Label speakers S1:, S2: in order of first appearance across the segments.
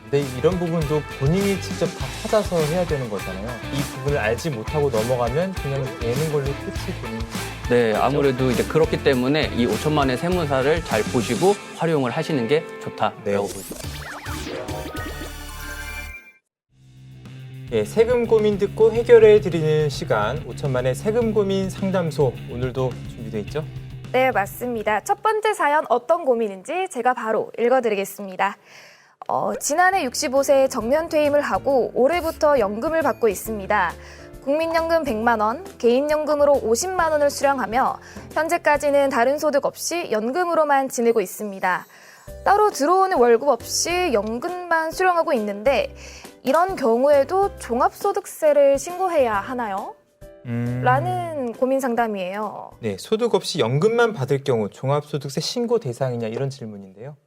S1: 근데 이런 부분도 본인이 직접 다 찾아서 해야 되는 거잖아요. 이 부분을 알지 못하고 넘어가면 그냥 내는 걸로 끝이 되는.
S2: 네, 아무래도 이제 그렇기 때문에 이 5천만 원의 세무사를 잘 보시고 활용을 하시는 게 좋다라고
S1: 네.
S2: 볼 수 있습니다.
S1: 예, 세금 고민 듣고 해결해 드리는 시간 5천만의 세금 고민 상담소 오늘도 준비돼 있죠?
S3: 네, 맞습니다. 첫 번째 사연 어떤 고민인지 제가 바로 읽어드리겠습니다. 지난해 65세에 정년 퇴임을 하고 올해부터 연금을 받고 있습니다. 국민연금 100만 원, 개인연금으로 50만 원을 수령하며 현재까지는 다른 소득 없이 연금으로만 지내고 있습니다. 따로 들어오는 월급 없이 연금만 수령하고 있는데 이런 경우에도 종합소득세를 신고해야 하나요? 라는 고민 상담이에요.
S1: 네, 소득 없이 연금만 받을 경우 종합소득세 신고 대상이냐 이런 질문인데요.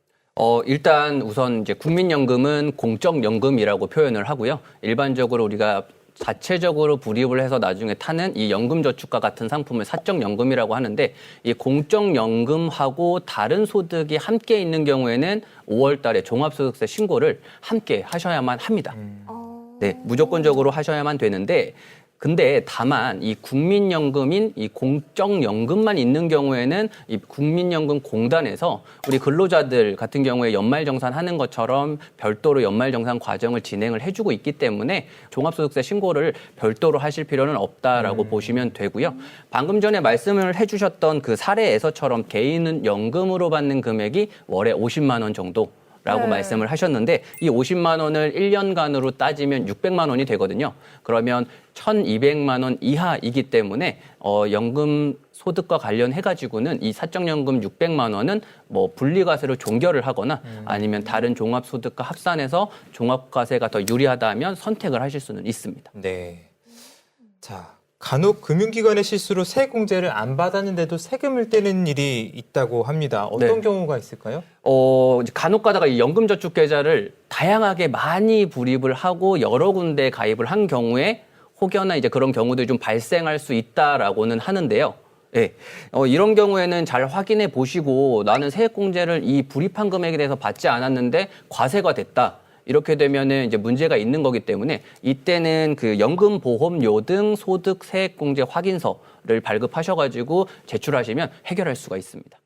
S2: 일단 우선 이제 국민연금은 공적연금이라고 표현을 하고요. 일반적으로 우리가 자체적으로 불입을 해서 나중에 타는 이 연금저축과 같은 상품을 사적연금이라고 하는데 이 공적연금하고 다른 소득이 함께 있는 경우에는 5월 달에 종합소득세 신고를 함께 하셔야만 합니다. 네, 무조건적으로 하셔야만 되는데 근데 다만 이 국민연금인 이 공적연금만 있는 경우에는 이 국민연금공단에서 우리 근로자들 같은 경우에 연말정산하는 것처럼 별도로 연말정산 과정을 진행을 해주고 있기 때문에 종합소득세 신고를 별도로 하실 필요는 없다라고 보시면 되고요. 방금 전에 말씀을 해주셨던 그 사례에서처럼 개인은 연금으로 받는 금액이 월에 50만 원 정도 라고 말씀을 하셨는데 이 50만 원을 1년간으로 따지면 600만 원이 되거든요. 그러면 1,200만 원 이하이기 때문에 연금 소득과 관련해가지고는 이 사적연금 600만 원은 뭐 분리과세로 종결을 하거나 아니면 다른 종합소득과 합산해서 종합과세가 더 유리하다면 선택을 하실 수는 있습니다.
S1: 네. 자, 간혹 금융기관의 실수로 세액공제를 안 받았는데도 세금을 떼는 일이 있다고 합니다. 어떤
S2: 네.
S1: 경우가 있을까요?
S2: 이제 간혹 가다가 이 연금저축계좌를 다양하게 많이 불입을 하고 여러 군데 가입을 한 경우에 혹여나 이제 그런 경우들이 좀 발생할 수 있다라고는 하는데요. 예. 이런 경우에는 잘 확인해 보시고 나는 세액공제를 이 불입한 금액에 대해서 받지 않았는데 과세가 됐다. 이렇게 되면은 이제 문제가 있는 거기 때문에 이때는 그 연금보험료 등 소득 세액공제 확인서를 발급하셔가지고 제출하시면 해결할 수가 있습니다.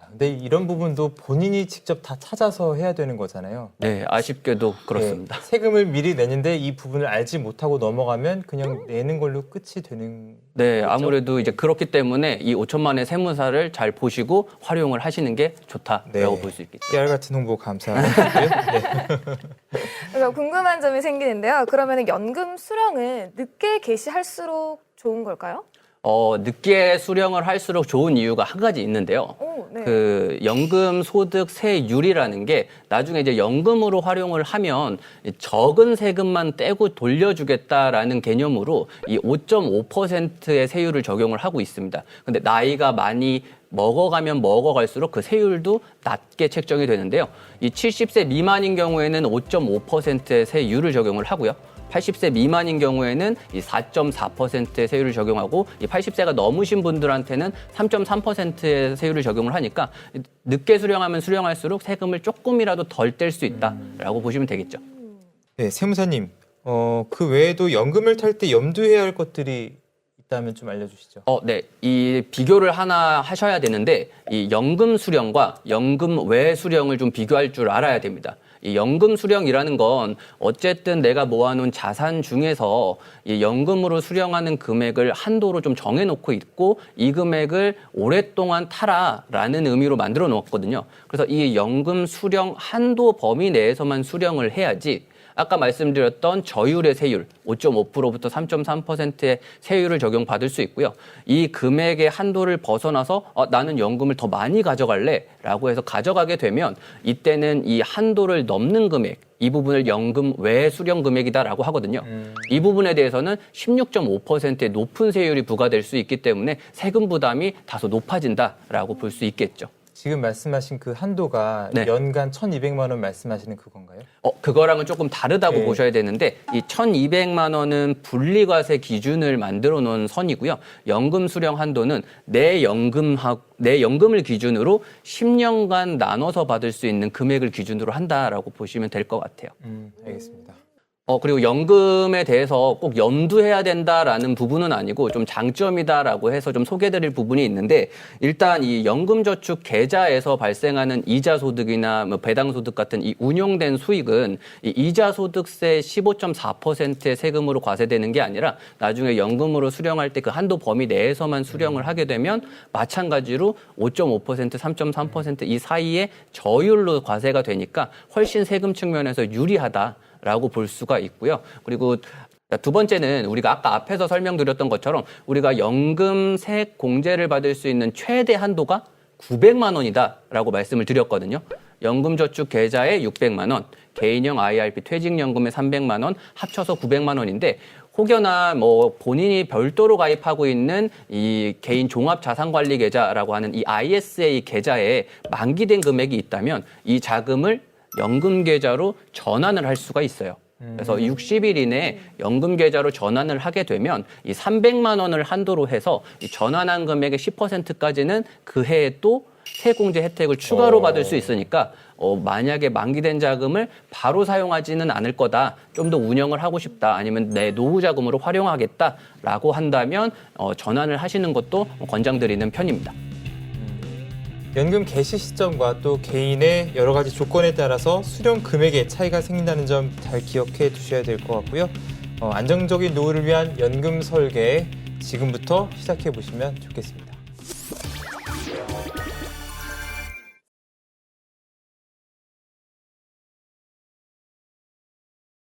S1: 근데 이런 부분도 본인이 직접 다 찾아서 해야 되는 거잖아요.
S2: 네, 아쉽게도 그렇습니다.
S1: 네, 세금을 미리 내는데 이 부분을 알지 못하고 넘어가면 그냥 내는 걸로 끝이 되는
S2: 네,
S1: 거죠?
S2: 아무래도 이제 그렇기 때문에 이 5천만 원의 세무사를 잘 보시고 활용을 하시는 게 좋다라고
S1: 네.
S2: 볼 수 있겠죠.
S1: 깨알 같은 홍보 감사드리고요. 네.
S3: 그래서 궁금한 점이 생기는데요. 그러면 연금 수령은 늦게 개시할수록 좋은 걸까요?
S2: 늦게 수령을 할수록 좋은 이유가 한 가지 있는데요.
S3: 네.
S2: 그 연금 소득 세율이라는 게 나중에 이제 연금으로 활용을 하면 적은 세금만 떼고 돌려주겠다라는 개념으로 이 5.5%의 세율을 적용을 하고 있습니다. 근데 나이가 많이 먹어가면 먹어갈수록 그 세율도 낮게 책정이 되는데요. 이 70세 미만인 경우에는 5.5%의 세율을 적용을 하고요. 80세 미만인 경우에는 이 4.4%의 세율을 적용하고 이 80세가 넘으신 분들한테는 3.3%의 세율을 적용을 하니까 늦게 수령하면 수령할수록 세금을 조금이라도 덜 뗄 수 있다라고 보시면 되겠죠.
S1: 네, 세무사님. 그 외에도 연금을 탈 때 염두해야 할 것들이 있다면 좀 알려주시죠.
S2: 네. 이 비교를 하나 하셔야 되는데 이 연금 수령과 연금 외 수령을 좀 비교할 줄 알아야 됩니다. 이 연금 수령이라는 건 어쨌든 내가 모아놓은 자산 중에서 이 연금으로 수령하는 금액을 한도로 좀 정해놓고 있고 이 금액을 오랫동안 타라라는 의미로 만들어 놓았거든요. 그래서 이 연금 수령 한도 범위 내에서만 수령을 해야지 아까 말씀드렸던 저율의 세율 5.5%부터 3.3%의 세율을 적용받을 수 있고요. 이 금액의 한도를 벗어나서 나는 연금을 더 많이 가져갈래 라고 해서 가져가게 되면 이때는 이 한도를 넘는 금액 이 부분을 연금 외 수령 금액이다라고 하거든요. 이 부분에 대해서는 16.5%의 높은 세율이 부과될 수 있기 때문에 세금 부담이 다소 높아진다라고 볼 수 있겠죠.
S1: 지금 말씀하신 그 한도가
S2: 네.
S1: 연간 1,200만 원 말씀하시는 그건가요?
S2: 그거랑은 조금 다르다고
S1: 네.
S2: 보셔야 되는데 이 1,200만 원은 분리과세 기준을 만들어 놓은 선이고요. 연금 수령 한도는 내 연금을 기준으로 10년간 나눠서 받을 수 있는 금액을 기준으로 한다라고 보시면 될 것 같아요.
S1: 알겠습니다.
S2: 그리고 연금에 대해서 꼭 염두해야 된다라는 부분은 아니고 좀 장점이다라고 해서 좀 소개드릴 부분이 있는데 일단 이 연금저축 계좌에서 발생하는 이자 소득이나 뭐 배당 소득 같은 이 운용된 수익은 이 이자 소득세 15.4%의 세금으로 과세되는 게 아니라 나중에 연금으로 수령할 때 그 한도 범위 내에서만 수령을 하게 되면 마찬가지로 5.5%, 3.3% 이 사이에 저율로 과세가 되니까 훨씬 세금 측면에서 유리하다. 라고 볼 수가 있고요. 그리고 두 번째는 우리가 아까 앞에서 설명드렸던 것처럼 우리가 연금 세액 공제를 받을 수 있는 최대 한도가 900만 원이다라고 말씀을 드렸거든요. 연금저축 계좌에 600만 원, 개인형 IRP 퇴직연금에 300만 원, 합쳐서 900만 원인데 혹여나 뭐 본인이 별도로 가입하고 있는 이 개인 종합자산관리 계좌라고 하는 이 ISA 계좌에 만기된 금액이 있다면 이 자금을 연금 계좌로 전환을 할 수가 있어요. 그래서 60일 이내에 연금 계좌로 전환을 하게 되면 이 300만 원을 한도로 해서 이 전환한 금액의 10%까지는 그 해에 또 세공제 혜택을 추가로 받을 수 있으니까 만약에 만기된 자금을 바로 사용하지는 않을 거다. 좀 더 운영을 하고 싶다. 아니면 내 노후 자금으로 활용하겠다라고 한다면 전환을 하시는 것도 권장드리는 편입니다.
S1: 연금 개시 시점과 또 개인의 여러 가지 조건에 따라서 수령 금액에 차이가 생긴다는 점 잘 기억해 두셔야 될 것 같고요. 안정적인 노후를 위한 연금 설계 지금부터 시작해 보시면 좋겠습니다.